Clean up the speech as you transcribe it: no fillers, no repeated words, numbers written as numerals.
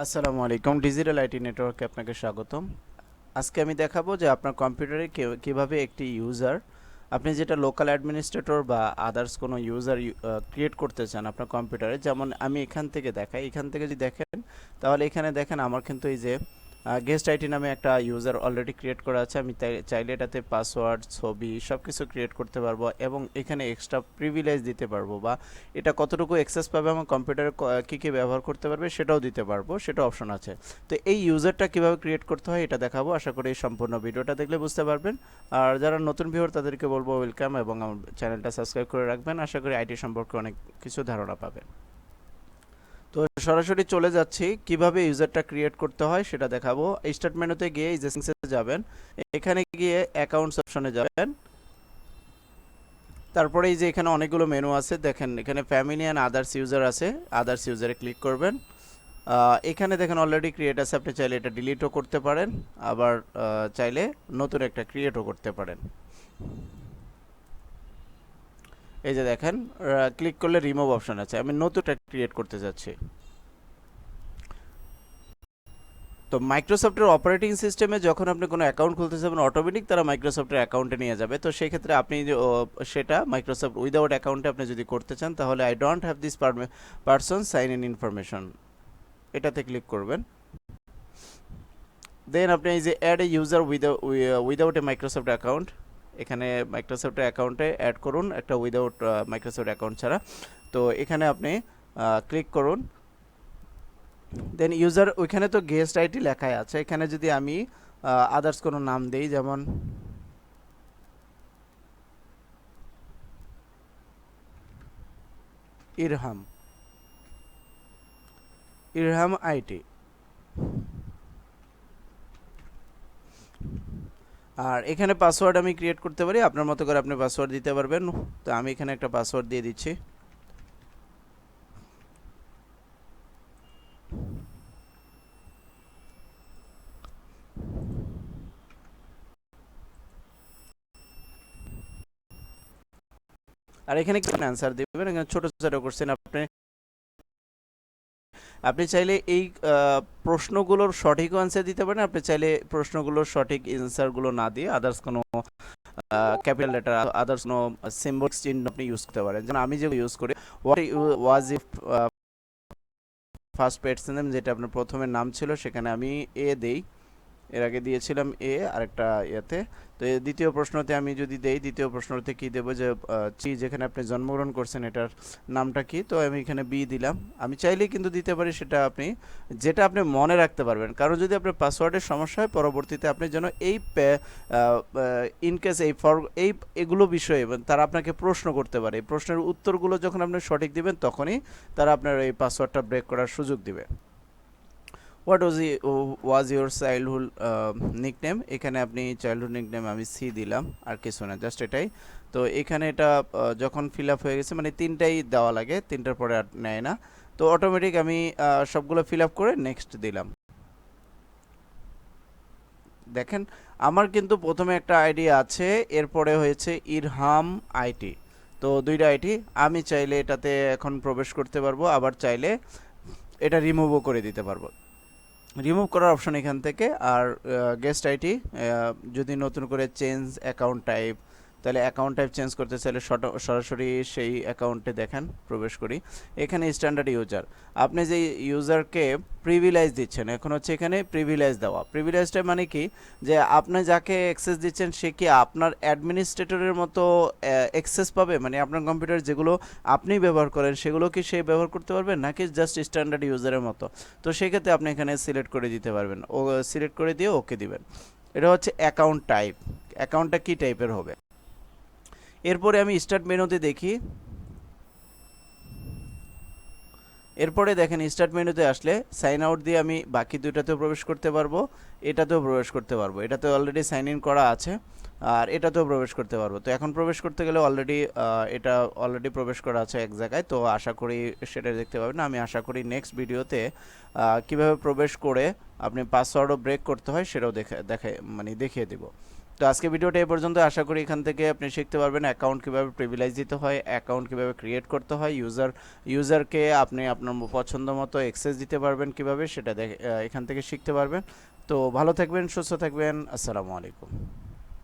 আসসালামু আলাইকুম, digital IT নেটওয়ার্কে আপনাকে স্বাগতম। আজকে আমি দেখাবো যে আপনার কম্পিউটারে কিভাবে একটি ইউজার, আপনি যেটা লোকাল অ্যাডমিনিস্ট্রেটর বা আদার্স কোনো ইউজার ক্রিয়েট করতে চান আপনার কম্পিউটারে। যেমন আমি এখান থেকে দেখাই, এখান থেকে যদি দেখেন তাহলে এখানে দেখেন আমার কিন্তু এই যে গেস্ট আইটি নামে একটা ইউজার অলরেডি ক্রিয়েট করা আছে। আমি চাইলে এটাতে পাসওয়ার্ড, ছবি সব কিছু ক্রিয়েট করতে পারবো এবং এখানে এক্সট্রা প্রিভিলেজ দিতে পারবো, বা এটা কতটুকু অ্যাক্সেস পাবে আমার কম্পিউটারে, কী কী ব্যবহার করতে পারবে সেটাও দিতে পারবো, সেটা অপশন আছে। তো এই ইউজারটা কীভাবে ক্রিয়েট করতে হয় এটা দেখাবো। আশা করি এই সম্পূর্ণ ভিডিওটা দেখলে বুঝতে পারবেন। আর যারা নতুন ভিউয়ার তাদেরকে বলবো ওয়েলকাম, এবং আমার চ্যানেলটা সাবস্ক্রাইব করে রাখবেন। আশা করি আইটি সম্পর্কে অনেক কিছু ধারণা পাবেন। তো সরাসরি চলে যাচ্ছি কিভাবে ইউজারটা ক্রিয়েট করতে হয় সেটা দেখাবো। স্টার্ট মেনুতে গিয়ে এই যে সেটিংসে যাবেন, এখানে গিয়ে অ্যাকাউন্টস অপশনে যাবেন। তারপরে এই যে এখানে অনেকগুলো মেনু আছে, দেখেন এখানে ফ্যামিলি অ্যান্ড আদার্স ইউজার আছে, আদার্স ইউজারে ক্লিক করবেন। এখানে দেখেন অলরেডি ক্রিয়েট আছে, আপনি চাইলে এটা ডিলিটও করতে পারেন, আবার চাইলে নতুন একটা ক্রিয়েটও করতে পারেন। এই যে দেখেন ক্লিক করলে রিমুভ অপশন আছে, আমি নতুনটা ক্রিয়েট করতে যাচ্ছি। তো মাইক্রোসফটের অপারেটিং সিস্টেমে যখন আপনি কোনো অ্যাকাউন্ট খুলতে যাবেন অটোমেটিক তারা মাইক্রোসফটের অ্যাকাউন্টে নিয়ে যাবে। তো সেই ক্ষেত্রে আপনি সেটা মাইক্রোসফট উইদাউট অ্যাকাউন্টে আপনি যদি করতে চান তাহলে I don't have this person sign in information, এটাতে ক্লিক করবেন। দেন আপনি এই যে add a user without a Microsoft account, এখানে মাইক্রোসফটের অ্যাকাউন্টে অ্যাড করুন একটা উইদাউট মাইক্রোসফট অ্যাকাউন্ট ছাড়া। তো এখানে আপনি ক্লিক করুন। দেন ইউজার, ওইখানে তো গেস্ট আইটি লেখাই আছে, এখানে যদি আমি আদার্স কোনো নাম দেই, যেমন ইরহাম, ইরহাম আইটি। আর এখানে পাসওয়ার্ড আমি ক্রিয়েট করতে পারি, আপনার মতো করে আপনি পাসওয়ার্ড দিতে পারবেন। তো আমি এখানে একটা পাসওয়ার্ড দিয়ে দিচ্ছি। আর এখানে কি অ্যান্সার দিবেন, এখানে ছোট ছোট কোশ্চেন আপনি আপনি চাইলে এই প্রশ্নগুলোর সঠিক অ্যান্সার দিতে পারেন, আপনি চাইলে প্রশ্নগুলোর সঠিক অ্যান্সারগুলো না দিয়ে আদার্স কোনো ক্যাপিটাল লেটার, আদার্স কোনো সিম্বল চিহ্ন আপনি ইউজ করতে পারেন। যেমন আমি যেগুলো ইউজ করি, what was if first pets name, যেটা আপনার প্রথমের নাম ছিল সেখানে আমি এ দেই, এর আগে দিয়েছিলাম এ আরেকটা ইয়েতে। তো দ্বিতীয় প্রশ্নতে আমি যদি দেই, দ্বিতীয় প্রশ্নতে কি দেবো, যে যেখানে আপনি জন্মগ্রহণ করছেন এটার নামটা কি, তো আমি এখানে বি দিলাম। আমি চাইলেই কিন্তু দিতে পারি, সেটা আপনি যেটা আপনি মনে রাখতে পারবেন। কারণ যদি আপনার পাসওয়ার্ডের সমস্যা হয় পরবর্তীতে আপনি যেন এই ইনকেস এই এগুলো বিষয়ে তারা আপনাকে প্রশ্ন করতে পারে, এই প্রশ্নের উত্তরগুলো যখন আপনি সঠিক দিবেন তখনই তারা আপনার এই পাসওয়ার্ডটা ব্রেক করার সুযোগ দিবে। What was your childhood nickname, এখানে আপনি চাইল্ডহুড নিকনেম আমি সি দিলাম, আর কিছু না, জাস্ট এটাই। তো এখানে এটা যখন ফিল আপ হয়ে গেছে, মানে তিনটাই দেওয়া লাগে, তিনটার পরে আর নেয় না। তো অটোমেটিক আমি সবগুলো ফিল আপ করে নেক্সট দিলাম। দেখেন আমার কিন্তু প্রথমে একটা আইডি আছে, এরপরে হয়েছে ইরহাম আইটি। তো দুইটা আইটি, আমি চাইলে এটাতে এখন প্রবেশ করতে পারবো, আবার চাইলে এটা রিমুভও করে দিতে পারবো। রিমুভ করার অপশন এখান থেকে। আর গেস্ট আইটি যদি নতুন করে চেঞ্জ অ্যাকাউন্ট টাইপ, তাহলে অ্যাকাউন্ট টাইপ চেঞ্জ করতে চাইলে সরাসরি সেই অ্যাকাউন্টে দেখেন প্রবেশ করি। এখানে স্ট্যান্ডার্ড ইউজার, আপনি যে ইউজারকে প্রিভিলেজ দিচ্ছেন, এখন হচ্ছে এখানে প্রিভিলেজ দেওয়া। প্রিভিলেজটা মানে কি, যে আপনি যাকে অ্যাক্সেস দিচ্ছেন সে কি আপনার অ্যাডমিনিস্ট্রেটরের মতো অ্যাক্সেস পাবে, মানে আপনার কম্পিউটার যেগুলো আপনি ব্যবহার করেন সেগুলো কি সে ব্যবহার করতে পারবে, নাকি জাস্ট স্ট্যান্ডার্ড ইউজারের মতো। তো সেক্ষেত্রে আপনি এখানে সিলেক্ট করে দিতে পারবেন, ও সিলেক্ট করে দিয়ে ওকে দিবেন। এটা হচ্ছে অ্যাকাউন্ট টাইপ, অ্যাকাউন্টটা কী টাইপের হবে। এরপরে আমি স্টার্ট মেনুতে দেখি, এরপরে দেখেন স্টার্ট মেনুতে আসলে সাইন আউট দিয়ে আমি বাকি দুইটাতেও প্রবেশ করতে পারবো, এটাতেও প্রবেশ করতে পারবো, এটাতে অলরেডি সাইন ইন করা আছে, আর এটাতেও প্রবেশ করতে পারবো। তো এখন প্রবেশ করতে গেলে এটা অলরেডি প্রবেশ করা আছে এক জায়গায়, তো আশা করি সেটা দেখতে পাবেন। আমি আশা করি নেক্সট ভিডিওতে কিভাবে প্রবেশ করে আপনি পাসওয়ার্ডও ব্রেক করতে হয় সেটাও দেখিয়ে দেব। তো আজকে ভিডিওটা এই পর্যন্ত। আশা করি এখান থেকে আপনি শিখতে পারবেন অ্যাকাউন্ট কীভাবে প্রিভিলেজ দিতে হয়, অ্যাকাউন্ট কীভাবে ক্রিয়েট করতে হয়, ইউজারকে আপনি আপনার পছন্দ মতো অ্যাক্সেস দিতে পারবেন কীভাবে, সেটা এখান থেকে শিখতে পারবেন। তো ভালো থাকবেন, সুস্থ থাকবেন, আসসালামু আলাইকুম।